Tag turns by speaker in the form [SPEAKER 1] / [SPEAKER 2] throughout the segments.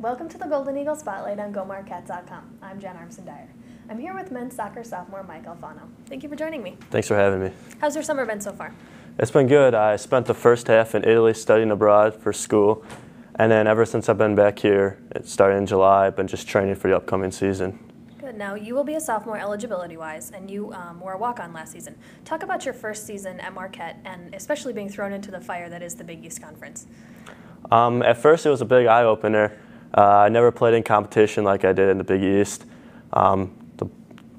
[SPEAKER 1] Welcome to the Golden Eagle Spotlight on GoMarquette.com. I'm Jen Armson-Dyer. I'm here with men's soccer sophomore Michael Alfano. Thank you for joining me.
[SPEAKER 2] Thanks for having me.
[SPEAKER 1] How's your summer been so far?
[SPEAKER 2] It's been good. I spent the first half in Italy studying abroad for school, and then ever since I've been back here, it started in July, I've been just training for the upcoming season.
[SPEAKER 1] Good. Now, you will be a sophomore eligibility-wise, and you were a walk-on last season. Talk about your first season at Marquette, and especially being thrown into the fire that is the Big East Conference.
[SPEAKER 2] At first, it was a big eye-opener. I never played in competition like I did in the Big East. The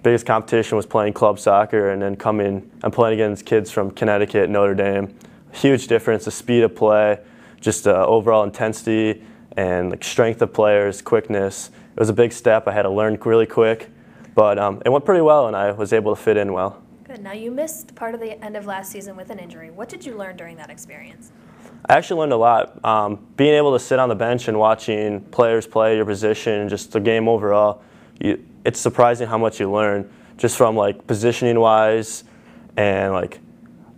[SPEAKER 2] biggest competition was playing club soccer, and then coming and playing against kids from Connecticut, Notre Dame. Huge difference, the speed of play, just overall intensity and strength of players, quickness. It was a big step. I had to learn really quick, but it went pretty well, and I was able to fit in well.
[SPEAKER 1] Good. Now, you missed part of the end of last season with an injury. What did you learn during that experience?
[SPEAKER 2] I actually learned a lot. Being able to sit on the bench and watching players play your position, just the game overall, it's surprising how much you learn just from positioning-wise and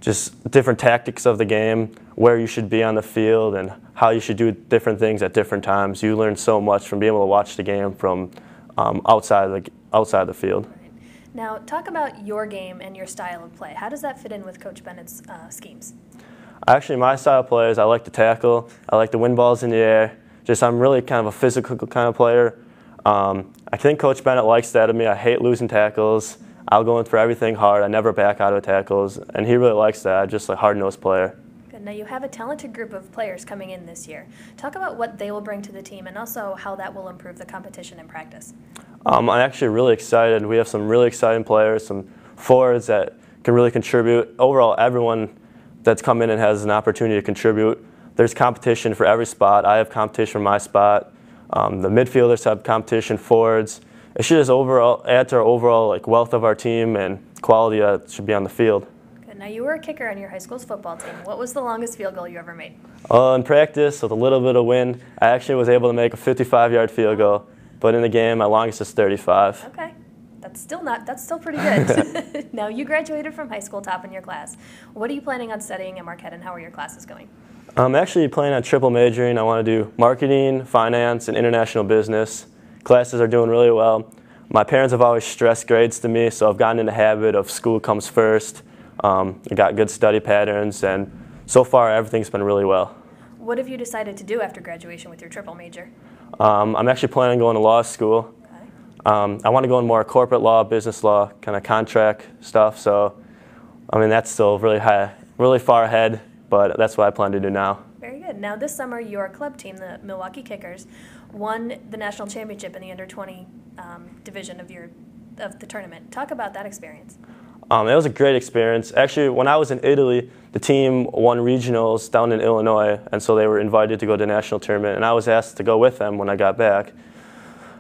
[SPEAKER 2] just different tactics of the game, where you should be on the field and how you should do different things at different times. You learn so much from being able to watch the game from outside the field.
[SPEAKER 1] Right. Now, talk about your game and your style of play. How does that fit in with Coach Bennett's schemes?
[SPEAKER 2] Actually, my style of play is I like to tackle. I like to win balls in the air. I'm really kind of a physical kind of player. I think Coach Bennett likes that of me. I hate losing tackles. I'll go in for everything hard. I never back out of tackles, and he really likes that. I'm just a hard-nosed player.
[SPEAKER 1] Good. Now, you have a talented group of players coming in this year. Talk about what they will bring to the team and also how that will improve the competition in practice.
[SPEAKER 2] I'm actually really excited. We have some really exciting players, some forwards that can really contribute. Overall, everyone that's come in and has an opportunity to contribute. There's competition for every spot. I have competition for my spot. The midfielders have competition, forwards. It should just overall add to our overall wealth of our team and quality that should be on the field.
[SPEAKER 1] Good. Now, you were a kicker on your high school's football team. What was the longest field goal you ever made?
[SPEAKER 2] In practice, with a little bit of wind, I actually was able to make a 55-yard field goal. But in the game, my longest is 35.
[SPEAKER 1] Okay. That's still pretty good. Now, you graduated from high school top in your class. What are you planning on studying at Marquette, and how are your classes going?
[SPEAKER 2] I'm actually planning on triple majoring. I want to do marketing, finance, and international business. Classes are doing really well. My parents have always stressed grades to me, so I've gotten in the habit of school comes first. I got good study patterns, and so far everything's been really well.
[SPEAKER 1] What have you decided to do after graduation with your triple major?
[SPEAKER 2] I'm actually planning on going to law school. I want to go in more corporate law, business law, kind of contract stuff. So, that's still really far ahead, but that's what I plan to do now.
[SPEAKER 1] Very good. Now, this summer, your club team, the Milwaukee Kickers, won the national championship in the under-20 division of the tournament. Talk about that experience.
[SPEAKER 2] It was a great experience. Actually, when I was in Italy, the team won regionals down in Illinois, and so they were invited to go to the national tournament, and I was asked to go with them when I got back.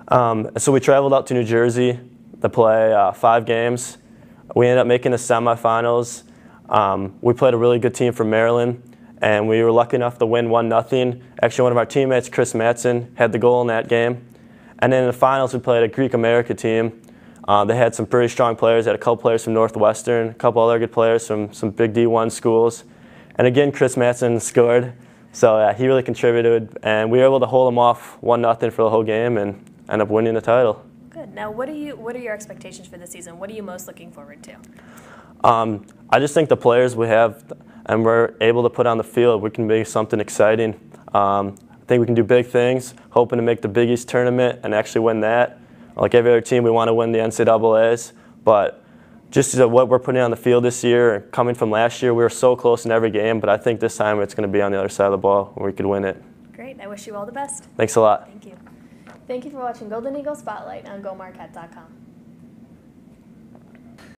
[SPEAKER 2] So we traveled out to New Jersey to play 5 games. We ended up making the semifinals. We played a really good team from Maryland, and we were lucky enough to win 1-0. Actually, one of our teammates, Chris Mattson, had the goal in that game. And then in the finals, we played a Greek-American team. They had some pretty strong players. They had a couple players from Northwestern, a couple other good players from some big D1 schools. And again, Chris Mattson scored. So he really contributed, and we were able to hold him off 1-0 for the whole game and end up winning the title.
[SPEAKER 1] Good. Now, what are your expectations for the season? What are you most looking forward to?
[SPEAKER 2] I just think the players we have and we're able to put on the field, we can make something exciting. I think we can do big things, hoping to make the Big East tournament and actually win that. Like every other team, we want to win the NCAAs, but just what we're putting on the field this year, coming from last year, we were so close in every game, but I think this time it's going to be on the other side of the ball where we could win it.
[SPEAKER 1] Great. I wish you all the best.
[SPEAKER 2] Thanks a lot.
[SPEAKER 1] Thank you. Thank you for watching Golden Eagle Spotlight on GoMarquette.com.